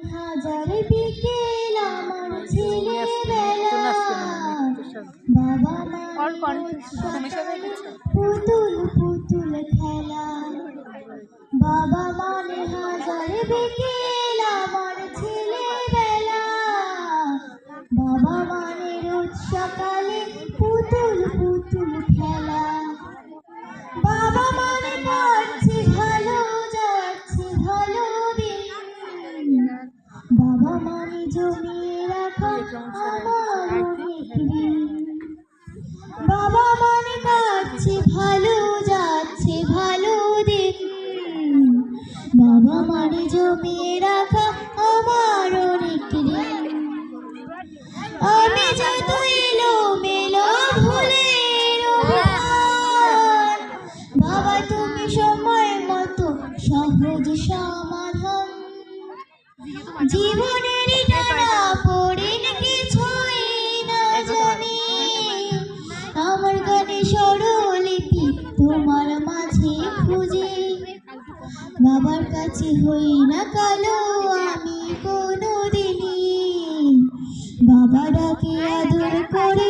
হাজার বিকেল আমার ছেলেবেলা, বাবা মার পুতুল পুতুল খেলা। বাবা মানে হাজার বিকেল আমার ছেলেবেলা, বাবা মানে রোজ সকালে পুতুল পুতুল খেলা। বাবা মানে পাচ্ছে ভালো, যাচ্ছে ভালো দিন, বাবা মানে জমিয়ে রাখা আমার অনেক ঋণ। বাবা মানে পাচ্ছে ভালো, যাচ্ছে ভালো দিন, বাবা মানে জমিয়ে রাখা আমার অনেক ঋণ। আমি যত এলো মেলো ভুলে বাবা তুমি সময় মতো সহজ সমাধান। জীবনের টানা পড়েন কিছুই না জানি, আমার গানে স্বরলিপি তোমার মাঝে খুঁজে। বাবার কাছে হই না কালো আমি কোনোদিনই, বাবা ডাকে আদর করে